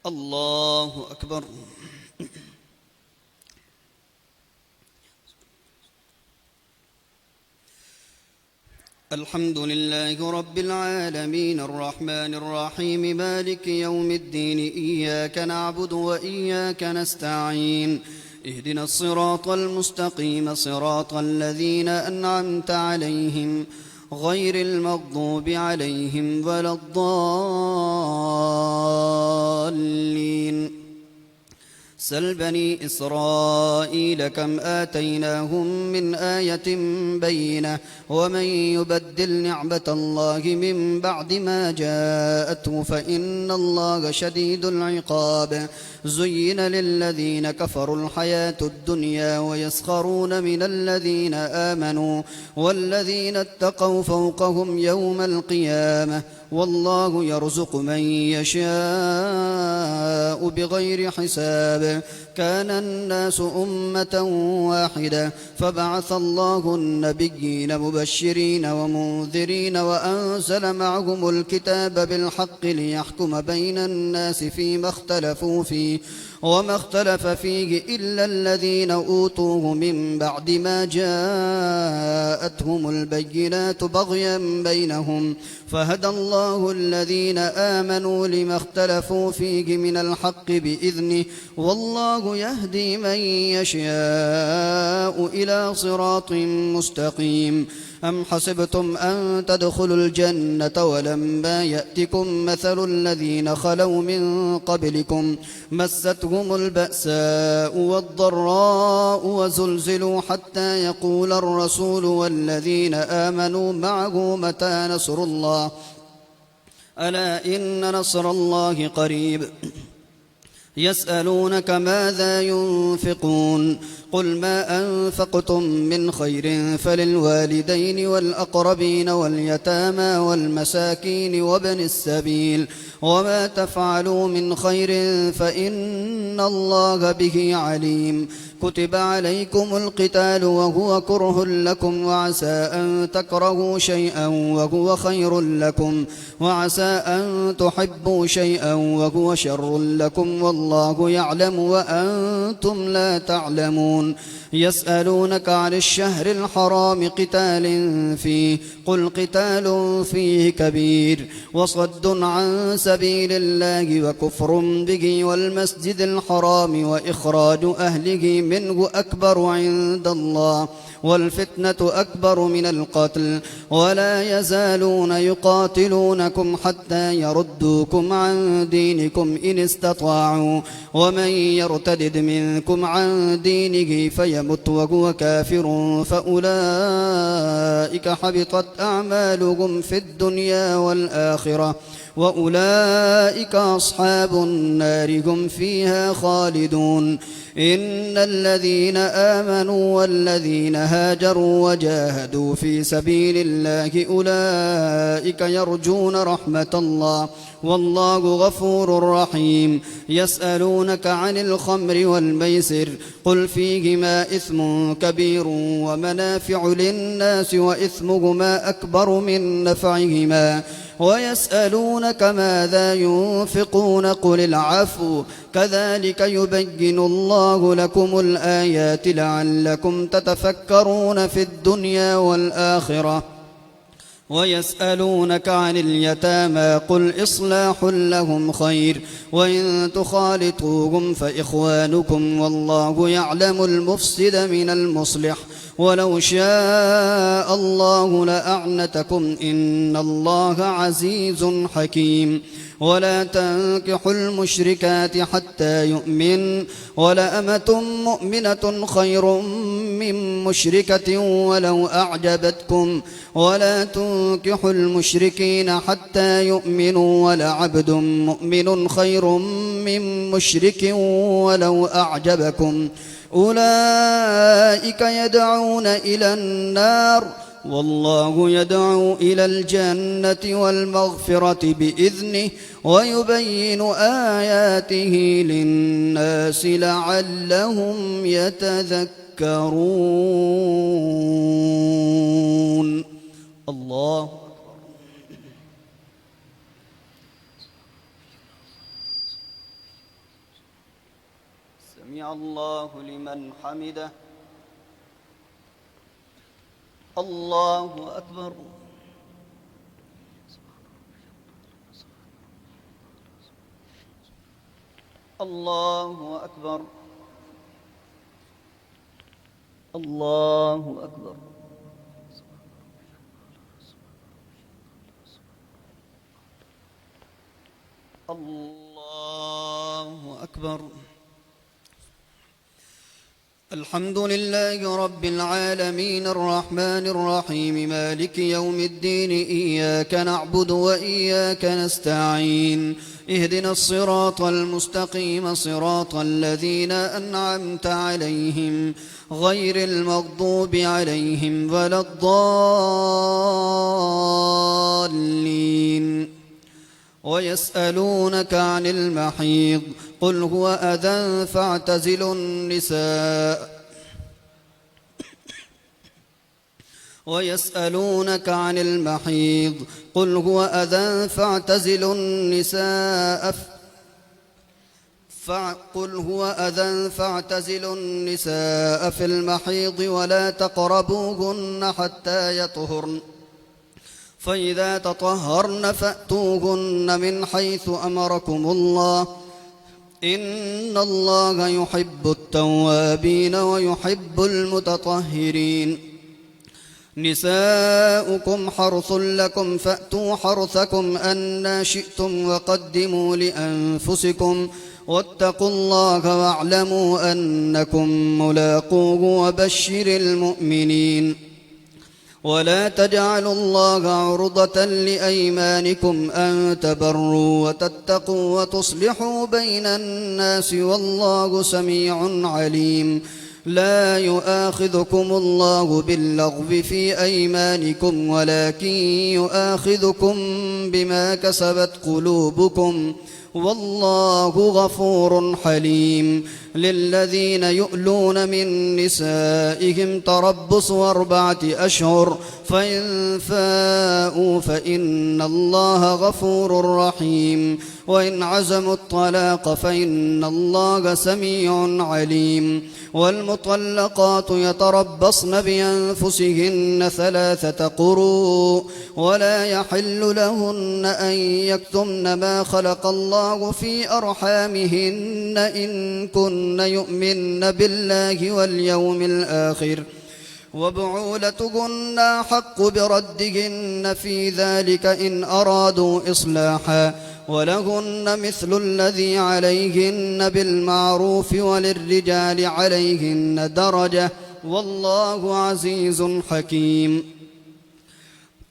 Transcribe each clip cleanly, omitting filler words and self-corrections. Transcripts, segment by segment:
الله أكبر. الحمد لله رب العالمين الرحمن الرحيم مالك يوم الدين إياك نعبد وإياك نستعين اهدنا الصراط المستقيم صراط الذين أنعمت عليهم غير المغضوب عليهم ولا الضالين. سل بني إسرائيل كم آتيناهم من آية بينة ومن يبدل نعمة الله من بعد ما جاءته فإن الله شديد العقاب. زين للذين كفروا الحياة الدنيا ويسخرون من الذين آمنوا والذين اتقوا فوقهم يوم القيامة والله يرزق من يشاء بغير حساب. كان الناس أمة واحدة فبعث الله النبيين مبشرين ومنذرين وأنزل معهم الكتاب بالحق ليحكم بين الناس فيما اختلفوا فيه وما اختلف فيه إلا الذين أوتوه من بعد ما جاءتهم البينات بغيا بينهم فهدى الله الذين آمنوا لما اختلفوا فيه من الحق بإذنه والله يهدي من يشاء إلى صراط مستقيم. أم حسبتم أن تدخلوا الجنة ولما يأتكم مثل الذين خلوا من قبلكم مستهم البأساء والضراء وزلزلوا حتى يقول الرسول والذين آمنوا معه متى نصر الله ألا إن نصر الله قريب. يسألونك ماذا ينفقون قل ما أنفقتم من خير فللوالدين والأقربين واليتامى والمساكين وابن السبيل وما تفعلوا من خير فإن الله به عليم. كتب عليكم القتال وهو كره لكم وعسى أن تكرهوا شيئا وهو خير لكم وعسى أن تحبوا شيئا وهو شر لكم والله يعلم وأنتم لا تعلمون. يسألونك عن الشهر الحرام قتال فيه قل قتال فيه كبير وصد عن سبيل الله وكفر به والمسجد الحرام وإخراج أهله منه أكبر عند الله والفتنة أكبر من القتل ولا يزالون يقاتلونكم حتى يردوكم عن دينكم إن استطاعوا ومن يرتد منكم عن دينه فيمت وهو كافر فأولئك حبطت أعمالهم في الدنيا والآخرة وأولئك أصحاب النار هم فيها خالدون. إن الذين آمنوا والذين هاجروا وجاهدوا في سبيل الله أولئك يرجون رحمة الله والله غفور رحيم. يسألونك عن الخمر والميسر قل فيهما إثم كبير ومنافع للناس وإثمهما أكبر من نفعهما ويسألونك ماذا ينفقون قل العفو كذلك يبين الله لكم الآيات لعلكم تتفكرون في الدنيا والآخرة. ويسألونك عن اليتامى قل إصلاح لهم خير وإن تخالطوهم فإخوانكم والله يعلم المفسد من المصلح ولو شاء الله لأعنتكم إن الله عزيز حكيم. ولا تنكحوا المشركات حتى يؤمن ولأمة مؤمنة خير من مشركة ولو أعجبتكم ولا تنكحوا المشركين حتى يؤمنوا ولعبد مؤمن خير من مشرك ولو أعجبكم أولئك يدعون إلى النار والله يدعو إلى الجنة والمغفرة بإذنه ويبين آياته للناس لعلهم يتذكرون. الله سمع الله لمن حمده. الله أكبر. الله أكبر. الله أكبر. الله أكبر. الحمد لله رب العالمين الرحمن الرحيم مالك يوم الدين إياك نعبد وإياك نستعين اهدنا الصراط المستقيم صراط الذين أنعمت عليهم غير المغضوب عليهم ولا الضالين. ويسألونك عن المحيض قل هو أذى فاعتزلوا النساء ويسألونك عن المحيض قل هو أذى فاعتزلوا النساء في المحيض ولا تقربوهن حتى يطهرن فإذا تطهرن فأتوهن من حيث أمركم الله إن الله يحب التوابين ويحب المتطهرين. نساؤكم حرث لكم فأتوا حرثكم أنى شئتم وقدموا لأنفسكم واتقوا الله واعلموا أنكم ملاقوه وبشر المؤمنين. ولا تجعلوا الله عرضة لأيمانكم أن تبروا وتتقوا وتصلحوا بين الناس والله سميع عليم. لا يؤاخذكم الله باللغو في أيمانكم ولكن يؤاخذكم بما كسبت قلوبكم والله غفور حليم. للذين يؤلون من نسائهم تربص 4 أشهر فإن فاءوا فإن الله غفور رحيم. وإن عزموا الطلاق فإن الله سميع عليم. والمطلقات يتربصن بأنفسهن 3 قروء ولا يحل لهن أن يكتمن ما خلق الله في أرحامهن إن كن يؤمن بالله واليوم الآخر وبعولتهن أحق بردهن في ذلك إن أرادوا إصلاحا ولهن مثل الذي عليهن بالمعروف وللرجال عليهن درجة والله عزيز حكيم.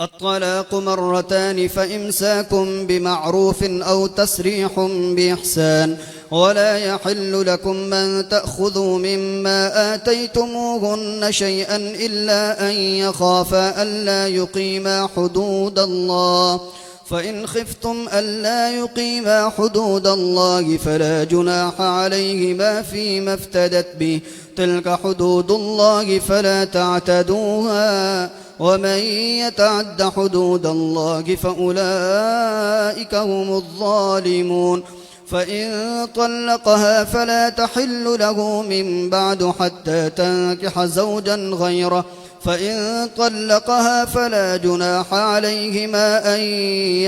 الطلاق 2 مرتان فإمساك بمعروف أو تسريح بإحسان. ولا يحل لكم أن تأخذوا مما آتيتموهن شيئا إلا أن يخافا ألا يقيما حدود الله فإن خفتم ألا يقيما حدود الله فلا جناح عليهما فيما افتدت به تلك حدود الله فلا تعتدوها ومن يتعد حدود الله فأولئك هم الظالمون. فإن طلقها فلا تحل له من بعد حتى تنكح زوجا غيره فإن طلقها فلا جناح عليهما أن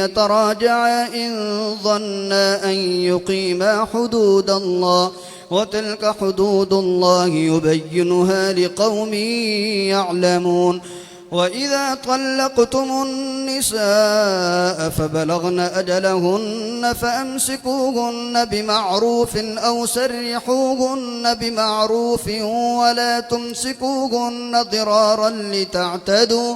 يتراجعا إن ظنا أن يقيما حدود الله وتلك حدود الله يبينها لقوم يعلمون. وإذا طلقتم النساء فبلغن أجلهن فأمسكوهن بمعروف أو سرحوهن بمعروف ولا تمسكوهن ضرارا لتعتدوا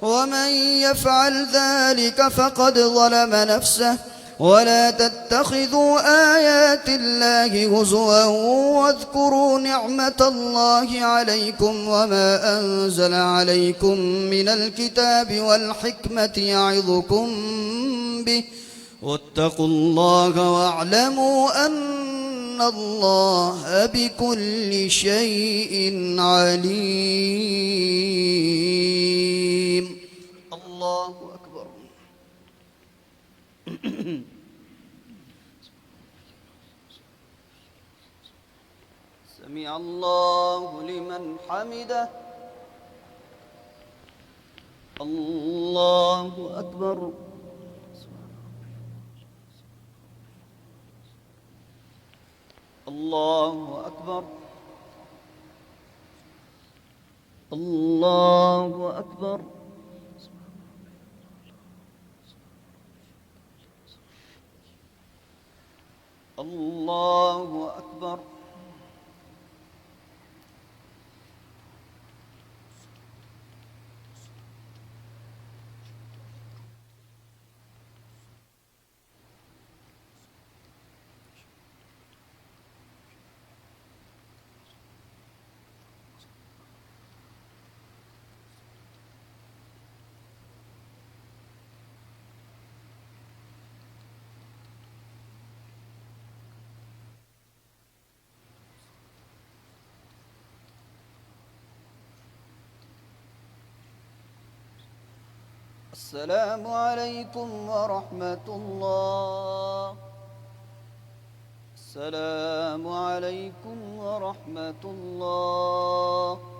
ومن يفعل ذلك فقد ظلم نفسه. ولا تتخذوا آيات الله هزوا واذكروا نعمة الله عليكم وما أنزل عليكم من الكتاب والحكمة يعظكم به واتقوا الله واعلموا أن الله بكل شيء عليم. الله أكبر. سمع الله لمن حمده. الله أكبر. الله أكبر. الله أكبر. الله أكبر. السلام عليكم ورحمة الله. السلام عليكم ورحمة الله.